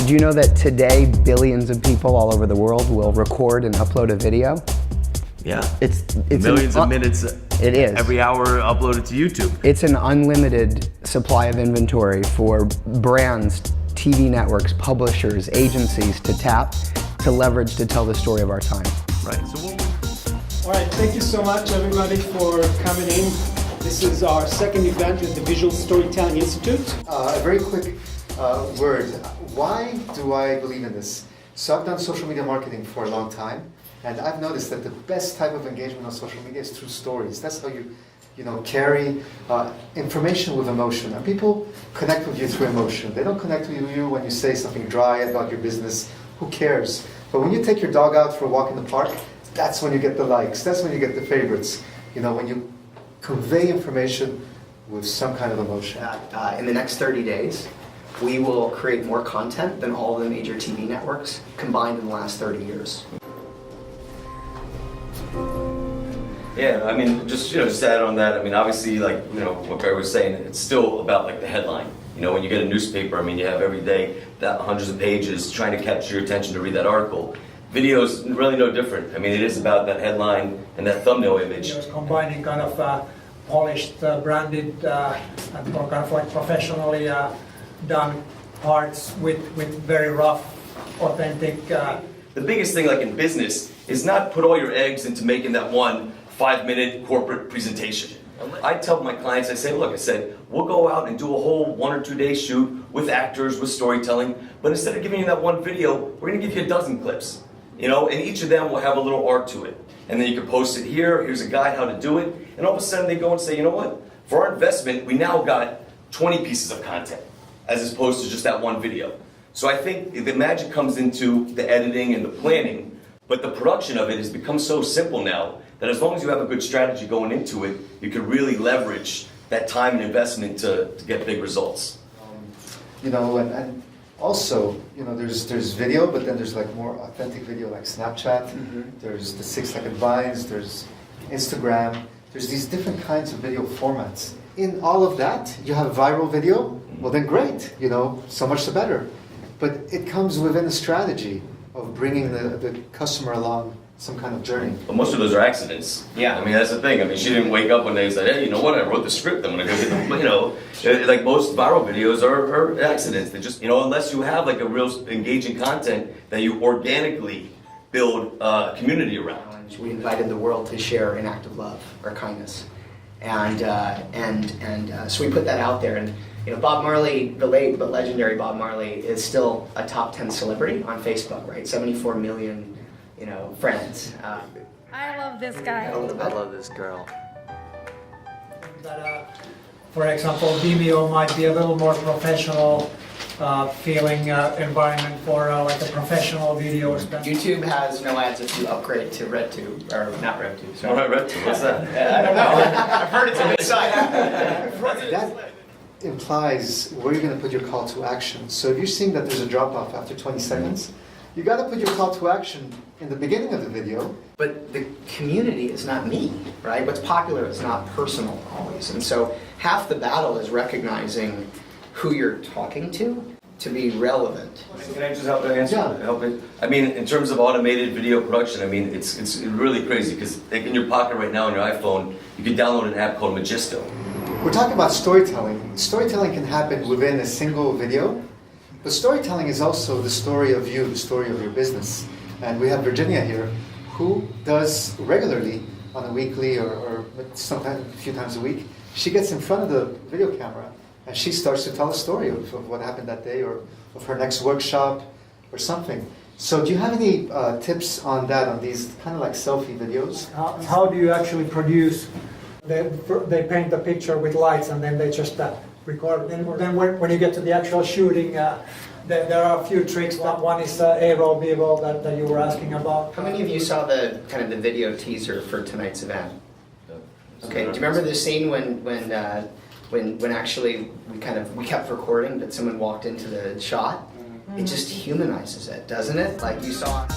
Did you know that today billions of people all over the world will record and upload a video? Yeah. It's millions of minutes. It is. Every hour uploaded to YouTube. It's an unlimited supply of inventory for brands, TV networks, publishers, agencies to tap, to leverage to tell the story of our time. Right. All right, thank you so much everybody for coming in. This is our second event at the Visual Storytelling Institute. A very quick word. Why do I believe in this? So I've done social media marketing for a long time, and I've noticed that the best type of engagement on social media is through stories. That's how you carry information with emotion. And people connect with you through emotion. They don't connect with you when you say something dry about your business. Who cares? But when you take your dog out for a walk in the park, that's when you get the likes. That's when you get the favorites. When you convey information with some kind of emotion. In the next 30 days, we will create more content than all the major TV networks combined in the last 30 years. Yeah, I mean, just to add on that, I mean, obviously, what Barry was saying, it's still about the headline. When you get a newspaper, I mean, you have every day that hundreds of pages trying to capture your attention to read that article. Video is really no different. I mean, it is about that headline and that thumbnail image. It's combining kind of polished, branded, and kind of like professionally done parts with very rough, authentic. The biggest thing, like in business, is not put all your eggs into making that one 5-minute corporate presentation. I tell my clients, I said, we'll go out and do a whole 1 or 2 day shoot with actors, with storytelling, but instead of giving you that one video, we're gonna give you a dozen clips. And each of them will have a little art to it. And then you can post it here, here's a guide how to do it, and all of a sudden they go and say, you know what? For our investment, we now got 20 pieces of content, as opposed to just that one video. So I think the magic comes into the editing and the planning, but the production of it has become so simple now that as long as you have a good strategy going into it, you can really leverage that time and investment to get big results. And also, there's video, but then there's more authentic video like Snapchat. There's the 6-second vines. There's Instagram. There's these different kinds of video formats. In all of that, you have viral video. Well, then great. So much the better. But it comes within a strategy of bringing the customer along some kind of journey. But most of those are accidents. Yeah. I mean, that's the thing. I mean, she didn't wake up one day and say, hey, you know what? I wrote the script. I'm going to go get like most viral videos are accidents. They just, unless you have a real engaging content that you organically build a community around. We invited the world to share an act of love or kindness. And so we put that out there. And Bob Marley, the late but legendary Bob Marley, is still a top 10 celebrity on Facebook, right? 74 million friends. I love this guy. I love this girl. That, for example, Vimeo might be a little more professional feeling environment for a professional videos. YouTube has no ads if you upgrade to RedTube, or not RedTube. Sorry. All right, RedTube, what's that? I don't know. I've heard it's a good site. That implies where you're going to put your call to action. So if you're seeing that there's a drop-off after 20 seconds, you got to put your call to action in the beginning of the video. But the community is not me, right? What's popular is not personal always. And so half the battle is recognizing who you're talking to be relevant. Can I just help answer? Yeah. Help it? I mean, in terms of automated video production, I mean, it's really crazy because in your pocket right now on your iPhone, you can download an app called Magisto. We're talking about storytelling. Storytelling can happen within a single video, but storytelling is also the story of you, the story of your business. And we have Virginia here, who does regularly on a weekly or sometimes a few times a week, she gets in front of the video camera and she starts to tell a story of what happened that day or of her next workshop or something. So do you have any tips on that, on these kind of like selfie videos? How do you actually produce? They paint the picture with lights and then they just record. Then when you get to the actual shooting, there are a few tricks. One is A-roll, B-roll that you were asking about. How many of you saw the video teaser for tonight's event? Okay, do you remember the scene when actually we kept recording, but someone walked into the shot? It just humanizes it, doesn't it? Like you saw.